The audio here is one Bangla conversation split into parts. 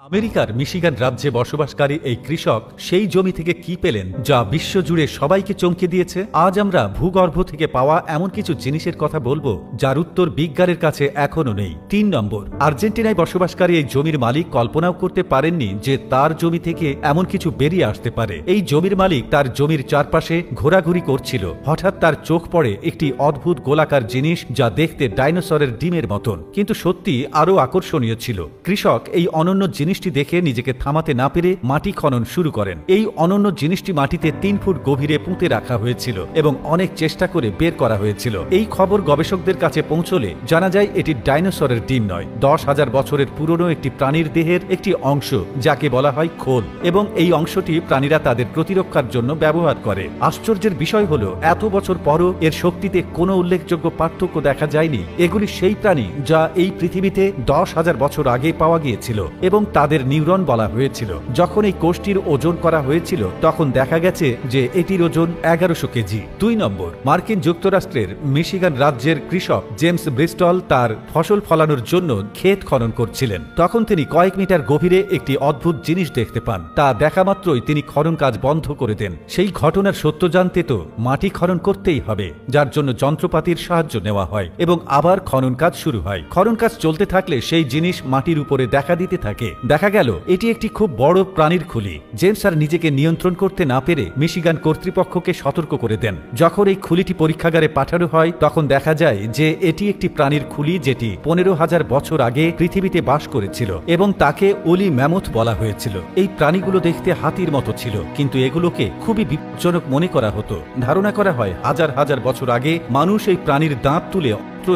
আমেরিকার মিশিগান রাজ্যে বসবাসকারী এই কৃষক সেই জমি থেকে কি পেলেন যা বিশ্বজুড়ে সবাইকে চমকে দিয়েছে। আজ আমরা ভূগর্ভ থেকে পাওয়া এমন কিছু জিনিসের কথা বলবো যার উত্তর বিজ্ঞানের কাছে এখনো নেই। ৩ নম্বর, আর্জেন্টিনায় বসবাসকারী এই জমির মালিক কল্পনাও করতে পারেননি যে তার জমি থেকে এমন কিছু বেরিয়ে আসতে পারে। এই জমির মালিক তার জমির চারপাশে ঘোরাঘুরি করছিল, হঠাৎ তার চোখ পড়ে একটি অদ্ভুত গোলাকার জিনিস যা দেখতে ডাইনোসরের ডিমের মতন, কিন্তু সত্যি আরো আকর্ষণীয় ছিল। কৃষক এই অনন্য জিনিসটি দেখে নিজেকে থামাতে না পেরে মাটি খনন শুরু করেন। এই অনন্য জিনিসটি মাটিতে ৩ ফুট গভীরে পুঁতে রাখা হয়েছিল এবং অনেক চেষ্টা করে বের করা হয়েছিল। এই খবর গবেষকদের কাছে পৌঁছলে জানা যায় এটি ডাইনোসরের ডিম নয়, ১০,০০০ বছরের পুরনো একটি প্রাণীর দেহের একটি অংশ যাকে বলা হয় খোল, এবং এই অংশটি প্রাণীরা তাদের প্রতিরক্ষার জন্য ব্যবহার করে। আশ্চর্যের বিষয় হলো এত বছর পরও এর শক্তিতে কোনো উল্লেখযোগ্য পার্থক্য দেখা যায়নি। এগুলি সেই প্রাণী যা এই পৃথিবীতে ১০,০০০ বছর আগে পাওয়া গিয়েছিল এবং তাদের নিউরন বলা হয়েছিল। যখন এই কোষটির ওজন করা হয়েছিল তখন দেখা গেছে যে এটির ওজন ১১০০ কেজি। ২ নম্বর, মার্কিন যুক্তরাষ্ট্রের মিশিগান রাজ্যের কৃষক জেমস ব্রিস্টল তার ফসল ফলানোর জন্য ক্ষেত খনন করছিলেন। তখন তিনি কয়েক মিটার গভীরে একটি অদ্ভুত জিনিস দেখতে পান। তা দেখা মাত্রই তিনি খনন কাজ বন্ধ করে দেন। সেই ঘটনার সত্য জানতে তো মাটি খনন করতেই হবে, যার জন্য যন্ত্রপাতির সাহায্য নেওয়া হয় এবং আবার খনন কাজ শুরু হয়। খনন কাজ চলতে থাকলে সেই জিনিস মাটির উপরে দেখা দিতে থাকে। দেখা গেল এটি একটি খুব বড় প্রাণীর খুলি। জেমস আর নিজেকে নিয়ন্ত্রণ করতে না পেরে মিশিগান কর্তৃপক্ষকে সতর্ক করে দেন। যখন এই খুলিটি পরীক্ষাগারে পাঠানো হয় তখন দেখা যায় যে এটি একটি প্রাণীর খুলি যেটি ১৫,০০০ বছর আগে পৃথিবীতে বাস করেছিল এবং তাকে ওলি ম্যামথ বলা হয়েছিল। এই প্রাণীগুলো দেখতে হাতির মতো ছিল, কিন্তু এগুলোকে খুবই বিপজ্জনক মনে করা হতো। ধারণা করা হয় হাজার হাজার বছর আগে মানুষ এই প্রাণীর দাঁত তুলে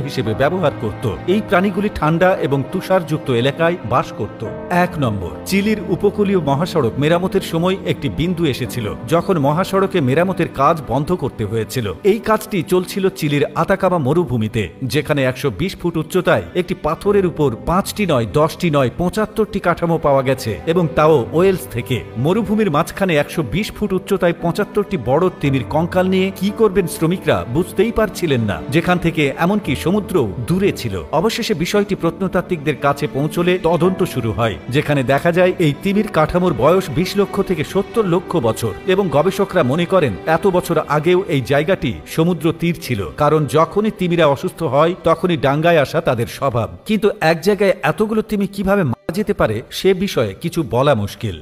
হিসেবে ব্যবহার করত। এই প্রাণীগুলি ঠান্ডা এবং তুষারযুক্ত এলাকায় বাস করত। ১ নম্বর, চিলির উপকূলীয় মহাসড়ক মেরামতের সময় একটি বিন্দু এসেছিল যখন মহাসড়কে মেরামতের কাজ বন্ধ করতে হয়েছিল। এই কাজটি চলছিল চিলির আতাকামা মরুভূমিতে, যেখানে ১২০ ফুট উচ্চতায় একটি পাথরের উপর ৫টি নয় ১০টি নয় ৭৫টি কাঠামো পাওয়া গেছে, এবং তাও ওয়েলস থেকে। মরুভূমির মাঝখানে ১২০ ফুট উচ্চতায় ৭৫টি বড় তিমির কঙ্কাল নিয়ে কি করবেন শ্রমিকরা বুঝতেই পারছিলেন না, যেখান থেকে এমনকি সমুদ্র দূরে ছিল। অবশেষে বিষয়টি প্রত্নতাত্ত্বিকদের কাছে পৌঁছলে তদন্ত শুরু হয়, যেখানে দেখা যায় এই তিমির কাঠামোর বয়স ২০ লক্ষ থেকে ৭০ লক্ষ বছর, এবং গবেষকরা মনে করেন এত বছর আগেও এই জায়গাটি সমুদ্র তীর ছিল, কারণ যখনই তিমিরা অসুস্থ হয় তখনই ডাঙ্গায় আসা তাদের স্বভাব। কিন্তু এক জায়গায় এতগুলো তিমি কিভাবে মারা যেতে পারে সে বিষয়ে কিছু বলা মুশকিল।